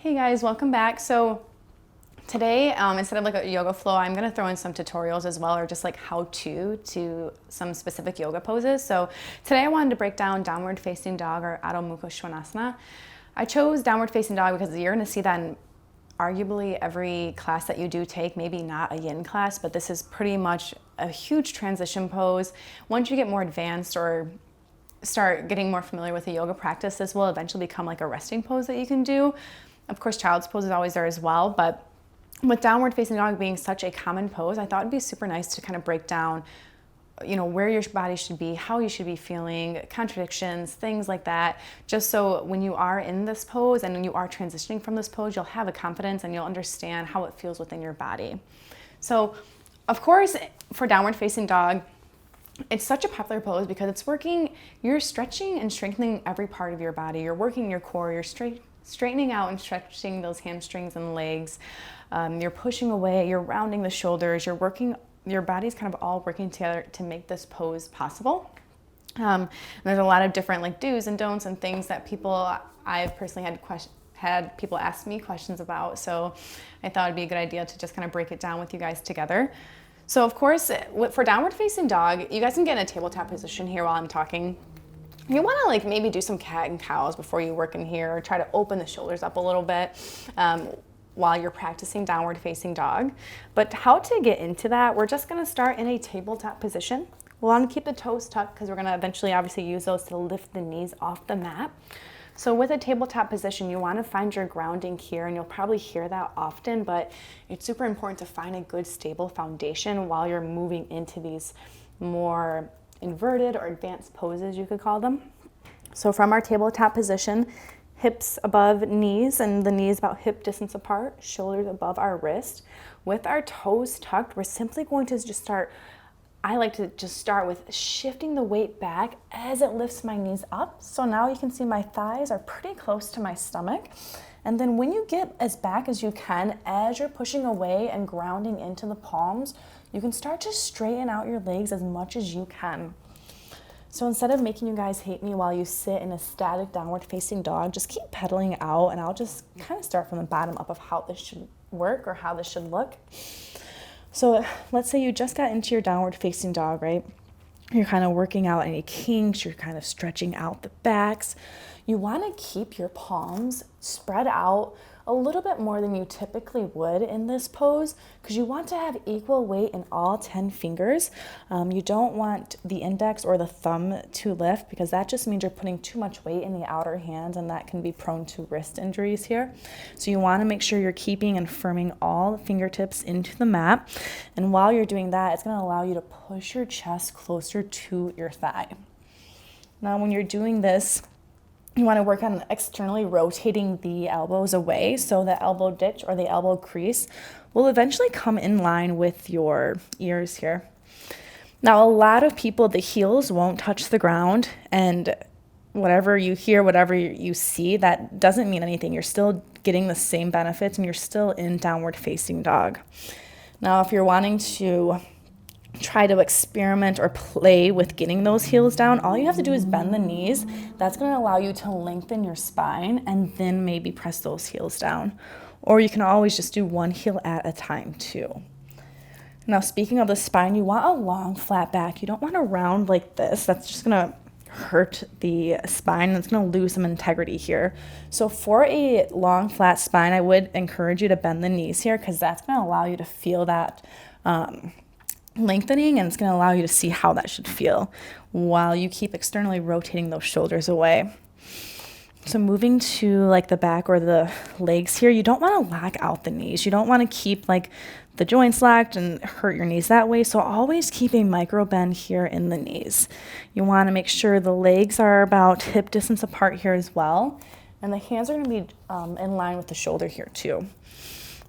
Hey guys, welcome back. So today, instead of like a yoga flow, I'm gonna throw in some tutorials as well, or just like how to some specific yoga poses. So today I wanted to break down downward facing dog, or Adho Mukha Svanasana. I chose downward facing dog because you're gonna see that in arguably every class that you do take, maybe not a yin class, but this is pretty much a huge transition pose. Once you get more advanced or start getting more familiar with the yoga practice, this will eventually become like a resting pose that you can do. Of course, child's pose is always there as well, but with downward facing dog being such a common pose, I thought it'd be super nice to kind of break down, where your body should be, how you should be feeling, contradictions, things like that, just so when you are in this pose and when you are transitioning from this pose, you'll have a confidence and you'll understand how it feels within your body. So, of course, for downward facing dog, it's such a popular pose because you're stretching and strengthening every part of your body. You're working your core, you're straightening out and stretching those hamstrings and legs. You're pushing away, you're rounding the shoulders, your body's kind of all working together to make this pose possible. And there's a lot of different like do's and don'ts and things that I've personally had people ask me questions about. So I thought it'd be a good idea to just kind of break it down with you guys together. So of course, for downward facing dog, you guys can get in a tabletop position here while I'm talking. You want to like maybe do some cat and cows before you work in here, or try to open the shoulders up a little bit while you're practicing downward facing dog. But how to get into that, we're just going to start in a tabletop position. We'll want to keep the toes tucked because we're going to eventually obviously use those to lift the knees off the mat. So with a tabletop position, you want to find your grounding here, and you'll probably hear that often, but it's super important to find a good stable foundation while you're moving into these more inverted or advanced poses, you could call them. So from our tabletop position, hips above knees and the knees about hip distance apart, shoulders above our wrist. With our toes tucked, we're simply going to I like to just start with shifting the weight back as it lifts my knees up. So now you can see my thighs are pretty close to my stomach. And then when you get as back as you can, as you're pushing away and grounding into the palms, you can start to straighten out your legs as much as you can. So instead of making you guys hate me while you sit in a static downward facing dog, just keep pedaling out, and I'll just kind of start from the bottom up of how this should work or how this should look. So let's say you just got into your downward facing dog, right? You're kind of working out any kinks, you're kind of stretching out the backs. You want to keep your palms spread out a little bit more than you typically would in this pose, because you want to have equal weight in all 10 fingers. You don't want the index or the thumb to lift, because that just means you're putting too much weight in the outer hands, and that can be prone to wrist injuries here. So you want to make sure you're keeping and firming all the fingertips into the mat. And while you're doing that, it's going to allow you to push your chest closer to your thigh. Now, when you're doing this, you want to work on externally rotating the elbows away, so the elbow ditch or the elbow crease will eventually come in line with your ears here. Now, a lot of people, the heels won't touch the ground, and whatever you hear, whatever you see, that doesn't mean anything. You're still getting the same benefits, and you're still in downward facing dog. Now, if you're wanting to try to experiment or play with getting those heels down, all you have to do is bend the knees. That's going to allow you to lengthen your spine and then maybe press those heels down. Or you can always just do one heel at a time too. Now, speaking of the spine, you want a long flat back. You don't want to round like this. That's just going to hurt the spine, and it's going to lose some integrity here. So for a long flat spine, I would encourage you to bend the knees here, because that's going to allow you to feel that lengthening, and it's going to allow you to see how that should feel while you keep externally rotating those shoulders away. So moving to like the back or the legs here, you don't want to lock out the knees. You don't want to keep like the joints locked and hurt your knees that way. So always keep a micro bend here in the knees. You want to make sure the legs are about hip distance apart here as well, and the hands are going to be in line with the shoulder here too.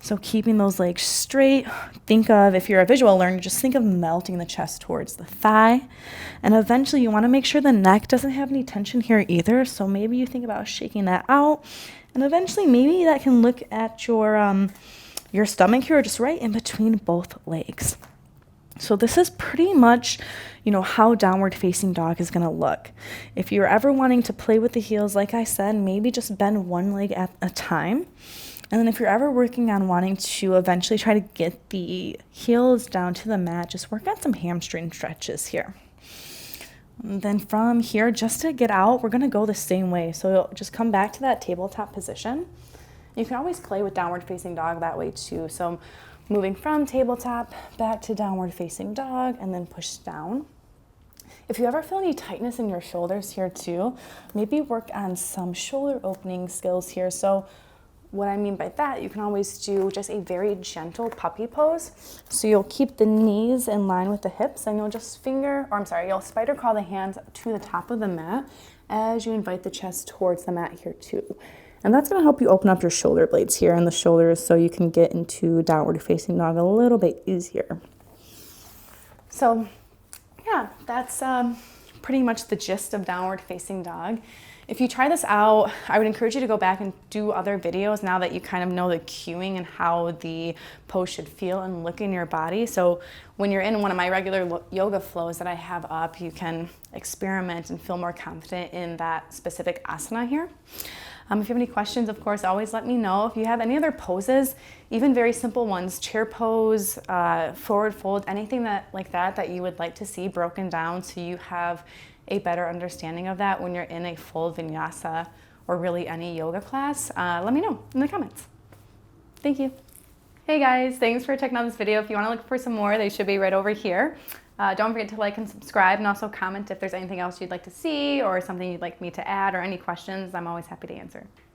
So keeping those legs straight, if you're a visual learner, just think of melting the chest towards the thigh. And eventually you want to make sure the neck doesn't have any tension here either. So maybe you think about shaking that out. And eventually maybe that can look at your stomach here, just right in between both legs. So this is pretty much, how downward facing dog is going to look. If you're ever wanting to play with the heels, like I said, maybe just bend one leg at a time. And then if you're ever working on wanting to eventually try to get the heels down to the mat, just work on some hamstring stretches here. And then from here, just to get out, we're going to go the same way. So you'll just come back to that tabletop position. You can always play with downward facing dog that way too. So moving from tabletop back to downward facing dog and then push down. If you ever feel any tightness in your shoulders here too, maybe work on some shoulder opening skills here. So what I mean by that, you can always do just a very gentle puppy pose. So you'll keep the knees in line with the hips and you'll just you'll spider crawl the hands to the top of the mat as you invite the chest towards the mat here too. And that's going to help you open up your shoulder blades here and the shoulders so you can get into downward facing dog a little bit easier. So yeah, that's pretty much the gist of downward facing dog. If you try this out, I would encourage you to go back and do other videos now that you kind of know the cueing and how the pose should feel and look in your body. So when you're in one of my regular yoga flows that I have up, you can experiment and feel more confident in that specific asana here. If you have any questions, of course, always let me know. If you have any other poses, even very simple ones, chair pose, forward fold, anything like that you would like to see broken down so you have a better understanding of that when you're in a full vinyasa or really any yoga class, let me know in the comments. Thank you. Hey guys, thanks for checking out this video. If you want to look for some more, they should be right over here. Don't forget to like and subscribe and also comment if there's anything else you'd like to see or something you'd like me to add or any questions. I'm always happy to answer.